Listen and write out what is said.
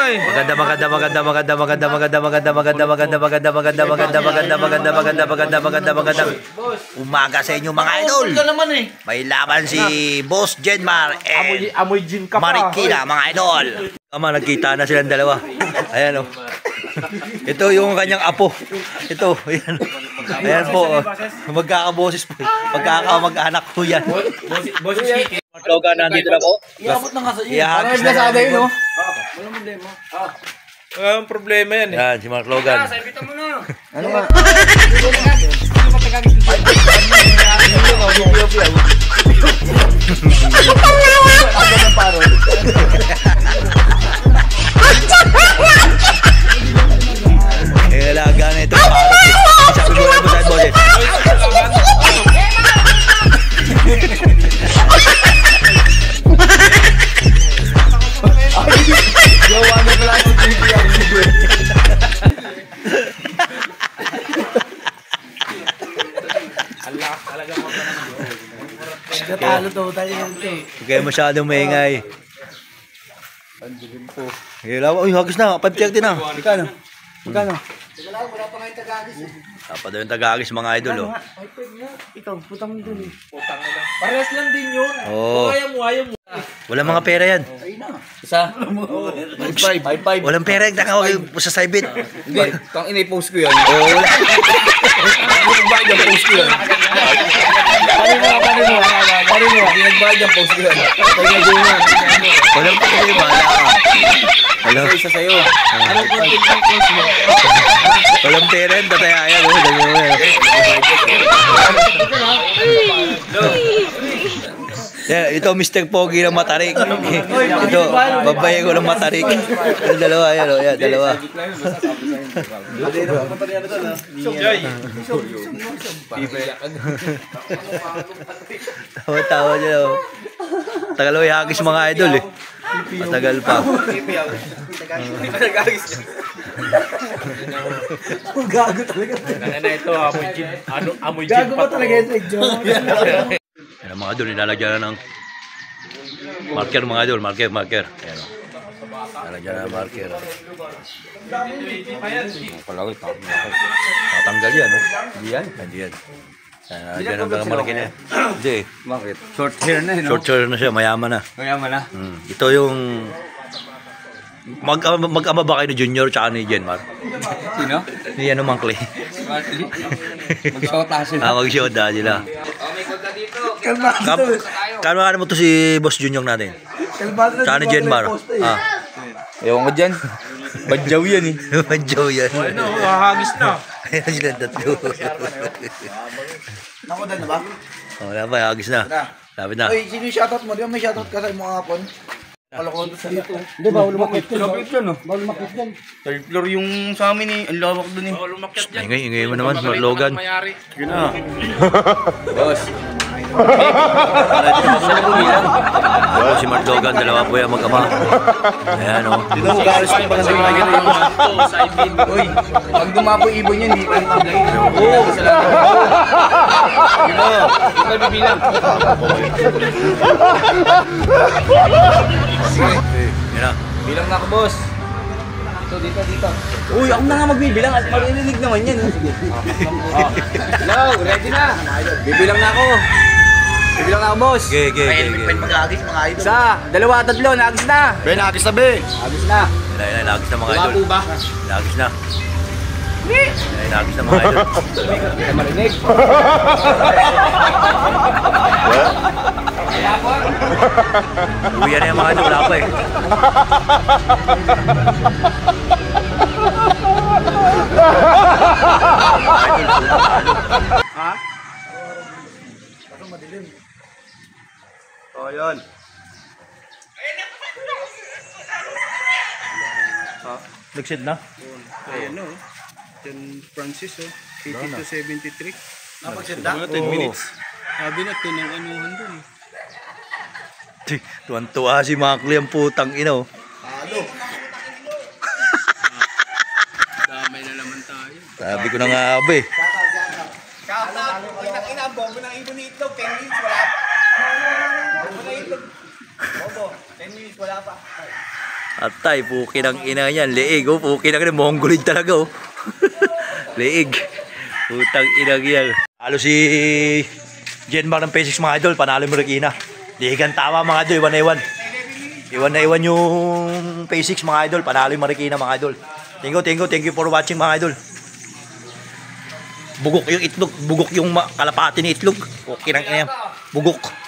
eh. Maganda. Umaga sa inyo mga idol. May laban si Boss Jenmar and Marikina mga idol. Tama, nagkita na silang dalawa. Ayan o. Ito yung kanyang apo. Ito, ayan. Ayan po. Magkakaboses po. Magkakamag-anak po yan. Boses Kiki. Logan, nandito na po. Iabot na nga sa iyo. Ihagis na sa akin, no? Walang problema. Ang problema yan eh. Yan, si Mark Logan. Sabitan mo na. Ano nga? Eh, alaga na ito. Sabi mo lang po sa boses. Gawa na pala si TV ang video. Talaga mo ka naman. Natalo daw tayo nito. Huwag kayo masyadong maingay. Andun po. Uy, hagis na. 5:30 na. Magkano? Magkano? Wala pa ngayon Tagalog. Dapat daw yung tagagis mga idol, oh. Ito, putang mo dun eh. Putang na lang. Parehas lang din yun. Oo. Ayaw mo. Wala mga pera yan. Isa? 5-5. Walang pera yung takawag sa Saibit. Hindi, kang ina-post ko yan. Oo, wala. Nagbayad yung post ko yan. Paano mo? Nagbayad yung post ko yan. Walang pera yung bahala ka. Walang Isa sa'yo. Anong content ng post mo? walang pera yung tatayayan, oh. Dami mo yan. Yeah, ito Mr. Pogi ng Matarik. Ito, babae ko ng Matarik. Yung dalawa, yan o. Yan, dalawa. Tawa-tawa dyan o. Tagal o ihagis mga idol eh. Matagal pa. Gago talaga. Na ito, amoy gin. Gago ba talaga ito? Yan ang mga idol, nilalagyan na ng marker mga idol. Marker. Ayan o. Nilalagyan na ng marker. Palawit ako. Tatanggal yan o. Hindi yan? Hindi yan. Nilalagyan ng mga marker niya. Hindi. Bakit? Short hair na eh, no? Short hair na siya, mayaman na. Mayaman na. Ito yung mag-ama ba kayo ni Junior tsaka ni Jenmar? Sino? Ni ano mang Clay? Mag-shota sila. Mag-shota sila. May konta dito. Kano mo to si Boss Junior natin? Tsaka ni Jenmar. Ewan ko dyan. Badyaw yan eh. Badyaw yan. Ano, hahagis na. Ayan sila tatlo. Nakudan na ba? Wala pa, hagis na. Lapit na. Uy, sino yung shoutout mo? Di ba may shoutout ka sa mga hapon? Kalakot sa dito. Hindi, bawal umakit yan. Bakit yan oh? Bawal umakit yan. Third floor yung sa amin eh. Ang lawak dun eh. Lumakyat yan. Ingay mo naman, Mark Logan. Mayari. Na. Boss. Ako si Mark Logan, dalawa po yan mag-ama. Ayan o. Dito mo garis ko pa ng Uy, pag dumapo ibon yun, hindi ka natablay. Oo. Ikaw bibilang. Yan na. Bilang na ako, boss. Dito. Uy, ako na nga magbibilang at maririnig naman yan. Hello, ready na. Bibilang na ako. Bibilang na ako, boss. Okay. Mag-agis mga idol. Isa, dalawa, tatlo, naagis na. Ben, agis na be. Agis na. Yan, nagis na mga Wala idol. po ba? Nagis na. Nagis na mga idol. Hindi ka marinig. Uwi na yung mga idol, wala pa eh. Ha? Ako madilim. Oh, yun. Nagsid na? Ayan o. St. Francis o. 80 to 73. Napagsid na? 10 minutes. Sabi na, tinang-anuhan dun eh. Tuwan-tuwa si Makli ang putang ina oh. Halo. Damay na naman tayo. Sabi ko na nga abe. Shoutout! Ina, bombo ng ibon ni Itlog. 10 minutes, wala pa. Bombo ng Itlog. Bombo, 10 minutes, wala pa. Atay, puki ng ina yan. Leeg, oh. Puki ng ina. Mongolid talaga, oh. Leeg. Putang ina yan. Halo si Genmar ng P6 mga idol. Panalo mo Marikina. Ligan tama mga idol. Iwan na iwan. Iwan na iwan yung P6 mga idol. Panalo yung Marikina mga idol. Thank you for watching mga idol. Bugok yung itlog. Bugok yung kalapati ni itlog. Okay ng ina yan. Bugok.